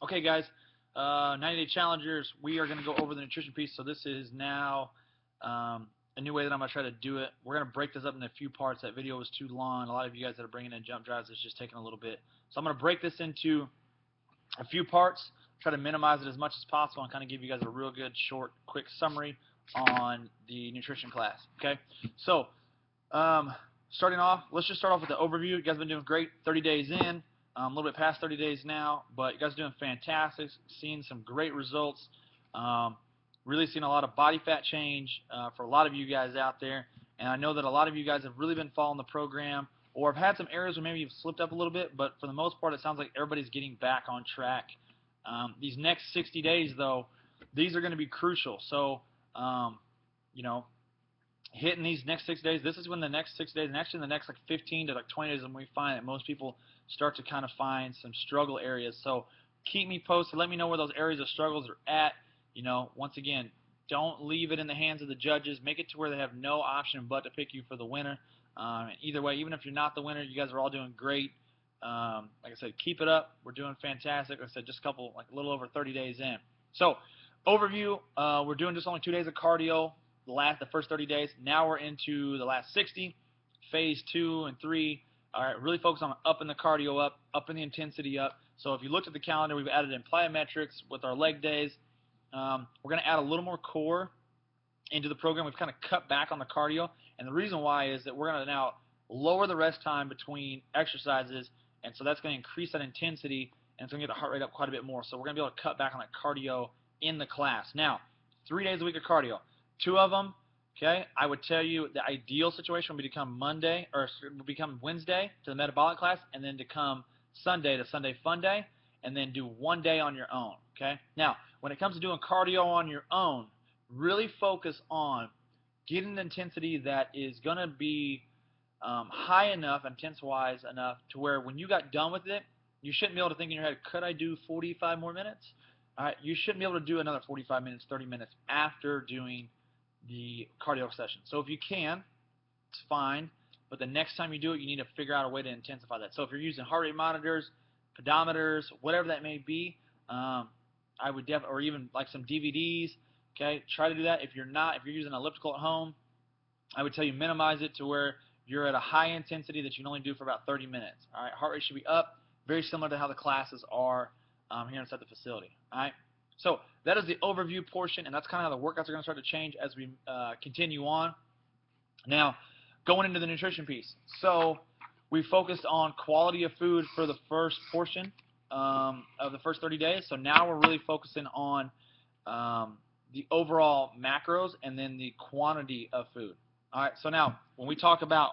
Okay, guys, 90-day challengers, we are going to go over the nutrition piece. So this is now a new way that I'm going to try to do it. We're going to break this up into a few parts. That video was too long. A lot of you guys that are bringing in jump drives, it's just taking a little bit. So I'm going to break this into a few parts, try to minimize it as much as possible, and kind of give you guys a real good, short, quick summary on the nutrition class. Okay, so starting off, let's just start off with the overview. You guys have been doing great. 30 days in. A little bit past 30 days now, but you guys are doing fantastic, seeing some great results, really seeing a lot of body fat change for a lot of you guys out there, and I know that a lot of you guys have really been following the program or have had some areas where maybe you've slipped up a little bit, but for the most part it sounds like everybody's getting back on track. These next 60 days, though, these are going to be crucial, so you know, hitting these next 6 days, this is when the next 6 days, and actually the next like 15 to like 20 days, when we find that most people start to kind of find some struggle areas. So keep me posted. Let me know where those areas of struggles are at. You know, once again, don't leave it in the hands of the judges. Make it to where they have no option but to pick you for the winner. And either way, even if you're not the winner, you guys are all doing great. Like I said, keep it up. We're doing fantastic. Like I said, just a little over 30 days in. So overview, we're doing just only 2 days of cardio. The first 30 days. Now we're into the last 60, phase 2 and 3. All right, really focus on upping the cardio upping the intensity up. So if you looked at the calendar, we've added in plyometrics with our leg days. We're going to add a little more core into the program. We've kind of cut back on the cardio, and the reason why is that we're going to now lower the rest time between exercises, and so that's going to increase that intensity, and it's going to get the heart rate up quite a bit more. So we're going to be able to cut back on that cardio in the class. Now, 3 days a week of cardio. 2 of them, okay, I would tell you the ideal situation would become Wednesday to the metabolic class, and then to come Sunday to Sunday Fun Day, and then do 1 day on your own, okay? Now, when it comes to doing cardio on your own, really focus on getting an intensity that is going to be high enough, intense-wise enough, to where when you got done with it, you shouldn't be able to think in your head, could I do 45 more minutes? All right, you shouldn't be able to do another 45 minutes, 30 minutes after doing the cardio session. So if you can, it's fine, but the next time you do it, you need to figure out a way to intensify that. So if you're using heart rate monitors, pedometers, whatever that may be, I would or even like some DVDs, okay, try to do that. If you're using elliptical at home, I would tell you minimize it to where you're at a high intensity that you can only do for about 30 minutes. All right, heart rate should be up, very similar to how the classes are here inside the facility. All right. So that is the overview portion, and that's kind of how the workouts are going to start to change as we continue on. Now, going into the nutrition piece. So we focused on quality of food for the first portion of the first 30 days. So now we're really focusing on the overall macros and then the quantity of food. All right, so now when we talk about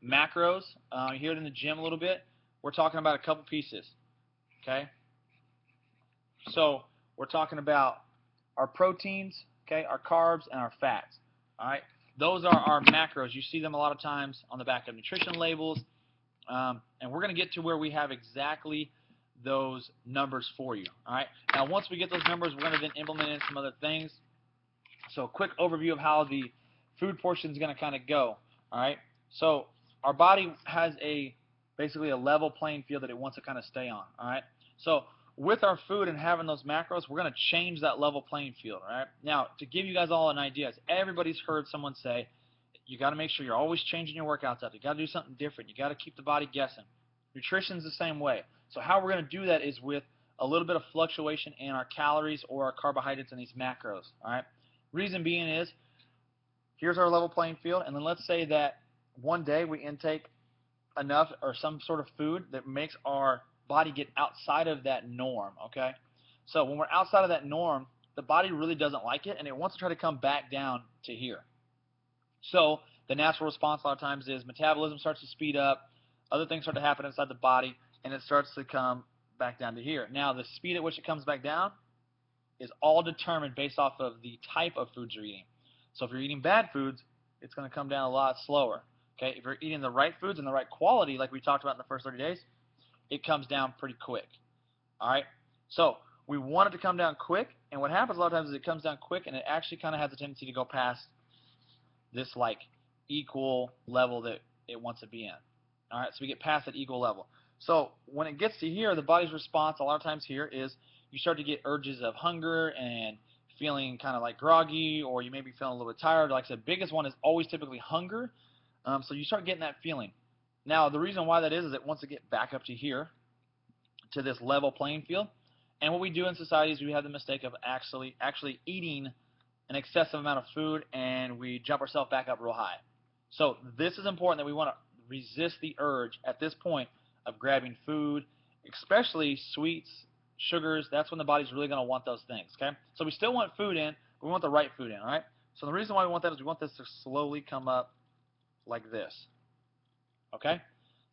macros, here in the gym a little bit, we're talking about a couple pieces, okay? So we're talking about our proteins, okay, our carbs, and our fats. All right, those are our macros. You see them a lot of times on the back of nutrition labels, and we're going to get to where we have exactly those numbers for you. All right, now once we get those numbers, we're going to then implement in some other things. So a quick overview of how the food portion is going to kind of go. All right, so our body has basically a level playing field that it wants to kind of stay on. All right, so with our food and having those macros, we're going to change that level playing field, all right? Now, to give you guys all an idea, everybody's heard someone say, you got to make sure you're always changing your workouts up. You got to do something different. You got to keep the body guessing. Nutrition's the same way. So how we're going to do that is with a little bit of fluctuation in our calories or our carbohydrates in these macros, all right? Reason being is, here's our level playing field, and then let's say that one day we intake enough or some sort of food that makes our body get outside of that norm, okay? So when we're outside of that norm, the body really doesn't like it, and it wants to try to come back down to here. So the natural response a lot of times is metabolism starts to speed up, other things start to happen inside the body, and it starts to come back down to here. Now, the speed at which it comes back down is all determined based off of the type of foods you're eating. So if you're eating bad foods, it's going to come down a lot slower, okay? If you're eating the right foods and the right quality, like we talked about in the first 30 days, it comes down pretty quick. All right, so we want it to come down quick, and what happens a lot of times is it comes down quick, and it actually kind of has a tendency to go past this like equal level that it wants to be in. All right, so we get past that equal level. So when it gets to here, the body's response a lot of times here is you start to get urges of hunger and feeling kind of like groggy, or you may be feeling a little bit tired. Like I said, biggest one is always typically hunger. So you start getting that feeling. Now the reason why that is that once it get back up to here, to this level playing field, and what we do in society is we have the mistake of actually eating an excessive amount of food, and we jump ourselves back up real high. So this is important that we want to resist the urge at this point of grabbing food, especially sweets, sugars. That's when the body's really going to want those things. Okay, so we still want food in, but we want the right food in. All right. So the reason why we want that is we want this to slowly come up like this. Okay.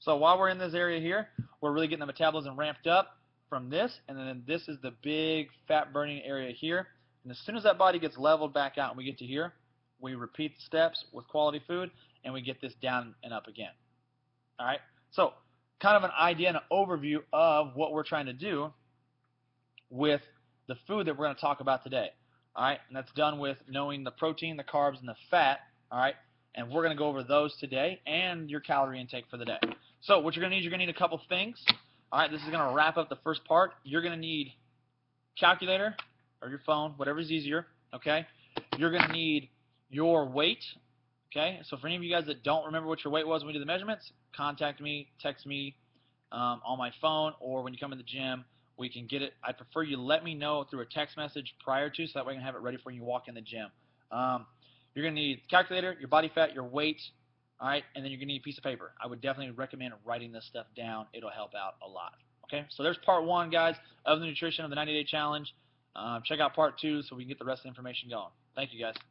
So while we're in this area here, we're really getting the metabolism ramped up from this, and then this is the big fat burning area here. And as soon as that body gets leveled back out and we get to here, we repeat the steps with quality food, and we get this down and up again. All right. So kind of an idea and an overview of what we're trying to do with the food that we're going to talk about today. All right. And that's done with knowing the protein, the carbs, and the fat. All right. And we're going to go over those today and your calorie intake for the day. So what you're going to need a couple things. All right, this is going to wrap up the first part. You're going to need calculator or your phone, whatever's easier, okay? You're going to need your weight, okay? So for any of you guys that don't remember what your weight was when we did the measurements, contact me, text me on my phone, or when you come in the gym, we can get it. I prefer you let me know through a text message prior to, so that way I can have it ready for when you walk in the gym. You're going to need calculator, your body fat, your weight, all right, and then you're going to need a piece of paper. I would definitely recommend writing this stuff down. It'll help out a lot. Okay, so there's part one, guys, of the nutrition of the 90-day challenge. Check out part two so we can get the rest of the information going. Thank you, guys.